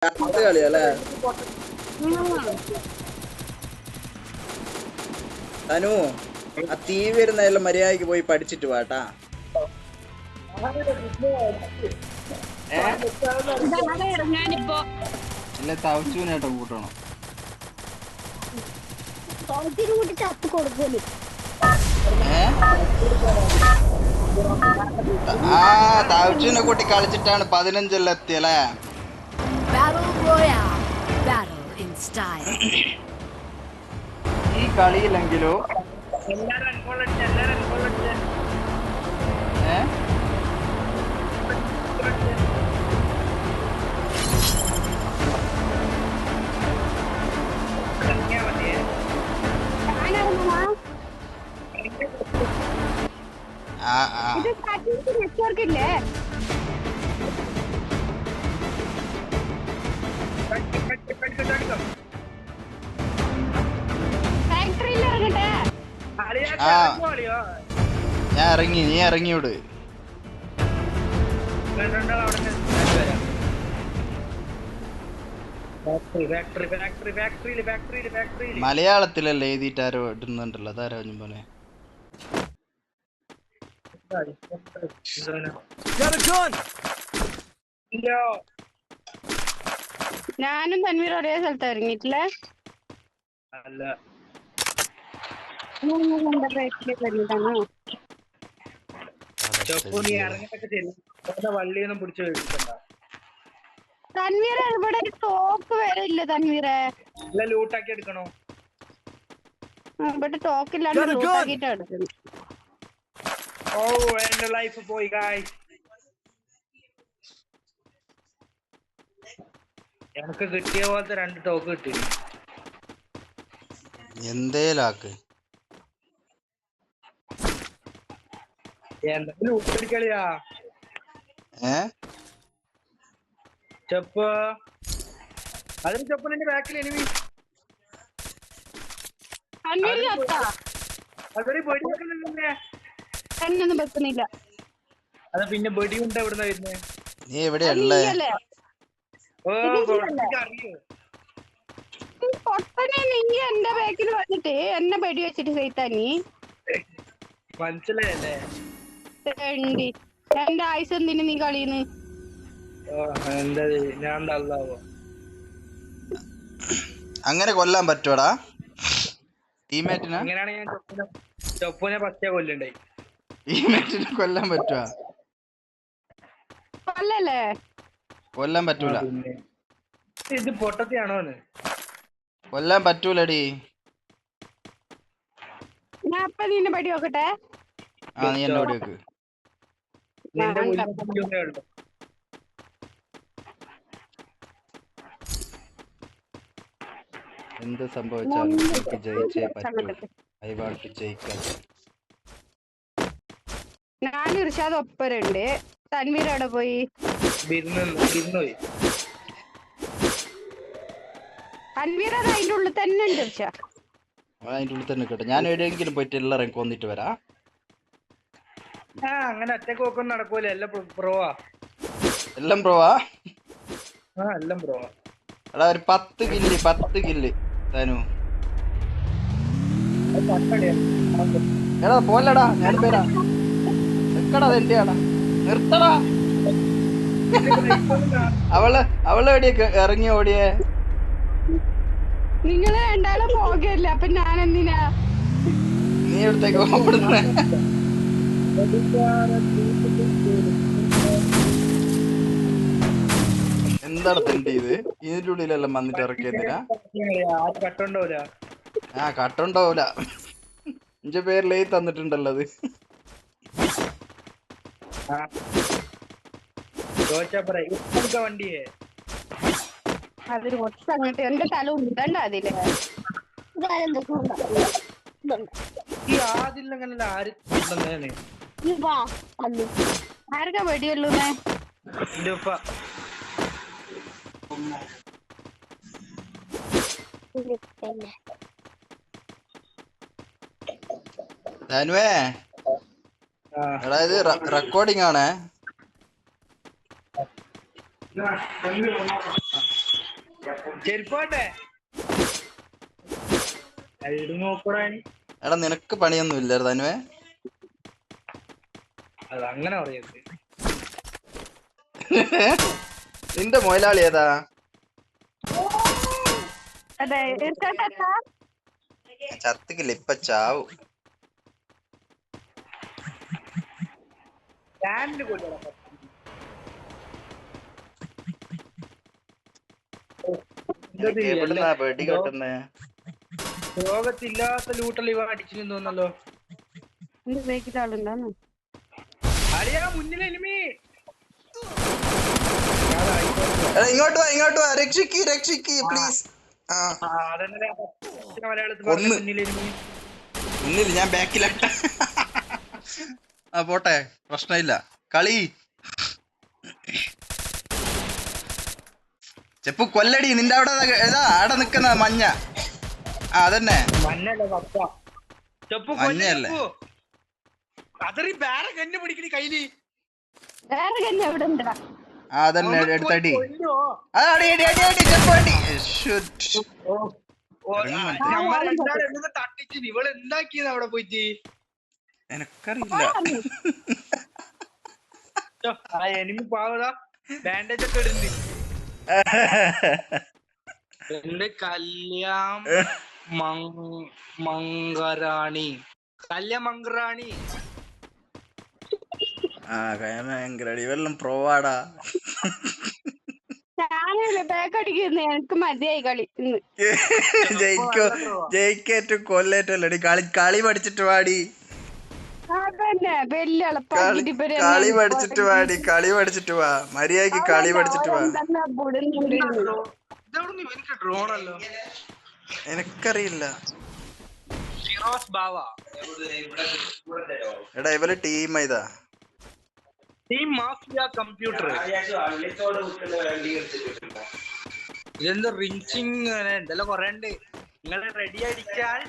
കളിയല്ലേ തനു? ആ തീ വരുന്നതെല്ലാം മര്യാദക്ക് പോയി പഠിച്ചിട്ട് വാട്ടാ. ഇല്ല തവച്ചൂനായിട്ട് കൂട്ടണം. ആ തവച്ചൂനെ കൂട്ടി കളിച്ചിട്ടാണ് 15 എത്തിയല്ലേ. ഈ കളിയില്ലെങ്കിലോ നെറ്റ്വർക്ക് ഇല്ലേ? ഫാക്ടറിയിൽ ഇറങ്ങട്ടെ. ഞാൻ ഇറങ്ങി, നീ ഇറങ്ങിയോട്. മലയാളത്തിലല്ലേ എഴുതിയിട്ട് ആരോ ഇടുന്നുണ്ടല്ലോ, അതാരോ പോലെ. ഞാനും തൻവീർ ഒരേ സ്ഥലത്ത് ഇറങ്ങിയിട്ടില്ലേ? വള്ളിയൊന്നും പിടിച്ചു കഴിക്കണ്ട. തൻവീറെ ഇവിടെ ഒരു ടോക്ക് വരെ ഇല്ല തൻവീറെ. ലൂട്ടാക്കി എടുക്കണോ? ഇവിടെ ടോക്ക് ഇല്ലാണ്ട് ലൂട്ടാക്കിട്ടാ എടുക്കുന്നത്. ഓ എന്റെ ലൈഫ് പോയി ഗായ്സ്. എനിക്ക് കിട്ടിയ പോലത്തെ 2 ടോക്ക് കിട്ടി. എന്തേലാക്ക് എന്തെങ്കിലും ഊട്ടിക്കളിയാ ചെപ്പ്. അതിന് ചെപ്പ് നിന്റെ ബാക്കിൽ എനിമി. അതൊരു ബെടി വെക്കുന്നില്ലേ? എന്നൊന്നും വെക്കുന്നില്ല. അത് പിന്നെ ബെടി ഉണ്ട് എവിടുന്ന വരുന്നേ? നീ എവിടെയല്ലേ? പൊട്ടനെ നീ എന്റെ ബാക്കിൽ വന്നിട്ട് എന്നെ വെടി വെച്ചിട്ട് സൈത്താനി മനസ്സിലായല്ലേ? എന്റെ ആയുസ് എന്തിനു നീ കളിയുന്നു? അങ്ങനെ കൊല്ലാൻ പറ്റൂടാ ടീമേറ്റിനെ? അങ്ങനെയാണ് ഞാൻ ചൊപ്പുനെ പച്ചേ കൊല്ലണ്ടേ. ടീമേറ്റിനെ കൊല്ലാൻ പറ്റുവാ? കൊല്ലല്ലേ? കൊല്ലാൻ പറ്റൂല. ഇത് പൊട്ടത്തിയാണോന്ന് കൊല്ലാൻ പറ്റൂലടി. ഞാൻ അപ്പൊ നിന്നെ പടി നോക്കട്ടെ. ആ നീ എന്നെ ഓടി വെക്ക്. എന്ത് സംഭവിച്ചാലും എനിക്ക് ജയിച്ചേ പറ്റൂ. ഐ വാണ്ട് ടു ജയിക്കാൻ. ഞാൻ ഇർഷാദ് ഒപ്പരുണ്ട്. തൻവീർ അവിടെ പോയി. തൻവീർ അത് അതിന്റെ ഉള്ളിൽ തന്നെ ഉണ്ട്. ഇർഷാദ് അതിന്റെ ഉള്ളിൽ തന്നെ കേട്ടോ. ഞാൻ എവിടെയെങ്കിലും പോയിട്ട് എല്ലാവരെയും കൊന്നിട്ട് വരാം. അങ്ങനെ ഒറ്റക്ക് നോക്കൊന്നും നടക്കൂല. എല്ലാം പ്രോവാ. എല്ലാം പ്രോവാ? എല്ലാം പ്രോവാ. എടാ ഒരു 10 കില്ല് തനു. എടാ പോലടാ, ഞാൻ പേരാ നിക്കടാ. അതെന്റെയാടാ, നിർത്തടാ. അവള് എവിടെയൊക്കെ ഇറങ്ങി ഓടിയേ? നിങ്ങള് രണ്ടാളും പോകല്ല, അപ്പൊ ഞാൻ എന്തിനാ? നീ എടുത്തേക്ക് ഓടുന്നേ? എന്താണ് തെണ്ടി ഇത്? ഇതിന്റെ ഉള്ളിലെല്ലാം വന്നിട്ട് ഇറക്കിയതിനാ? കട്ടുണ്ടാവൂല. എന്റെ പേരിലേ തന്നിട്ടുണ്ടല്ലോ അത്. വണ്ടിയെ അതൊരു അങ്ങോട്ട് എന്റെ തല ഉണ്ടണ്ട അതില്. ആർക്കാ വെടിയുള്ളൂന്നേ? ധനുവേ, എടാ ഇത് റെക്കോർഡിംഗ് ആണ്. ചെരുപ്പോട്ടെ നോക്കൂടാ. എടാ നിനക്ക് പണിയൊന്നും ഇല്ലായിരുന്നു അനുവേ? അത് അങ്ങനെ പറയരുത്. നിന്റെ മൊയിലാളി ഏതാ? അതെ ചത്തിക്കില്ല, ഇപ്പൊ ചാവും. എവിടുന്നാ വെടി കെട്ടുന്നേ? ലോകത്തില്ലാത്ത ലൂട്ടൽ ഇവ അടിച്ചിരുന്നു തോന്നല്ലോ. എന്റെ ബേക്കിൽ ആളുണ്ടാന്ന്. അളിയാ മുന്നിൽ എനിമി. ഇങ്ങോട്ട് വാ രക്ഷിക്ക് പ്ലീസ്. മുന്നിൽ ഞാൻ ബാക്കിലാട്ട. പോട്ടെ, പ്രശ്നമില്ല. കളി ചെപ്പു കൊല്ലടി. നിന്റെ അവിടെ അവിടെ നിക്കുന്ന മഞ്ഞ. അതന്നെ മഞ്ഞല്ലേ. അതന്നെ എടുത്തടി. എനക്കറിയില്ല. എനിമി പാവതാ ബാൻഡേജ് ഒക്കെ ഇടുന്നു. എന്റെ കല്യാമംഗറാണി ഇവരെല്ലാം പ്രോവാടാ. ഞാനല്ലേ ബാക്ക് അടിക്കുന്നേ, എനിക്ക് മതിയായി കളി. ജയിക്കേറ്റും കൊല്ലേറ്റല്ലേ. കളി പഠിച്ചിട്ട് വാടി. അതന്നെ വലിയ കളി പഠിച്ചിട്ട് വാ. മര്യാദക്ക് കളി പഠിച്ചിട്ട് വാ. എനക്കറിയില്ല. എടാ ഇവര് ടീം ഇതാ, ടീം മാഫിയ കമ്പ്യൂട്ടർ. ഇതെന്ത് റിഞ്ചിങ് എന്തെല്ലാം കൊറേ ഉണ്ട്. നിങ്ങള് റെഡി അടിച്ചാൽ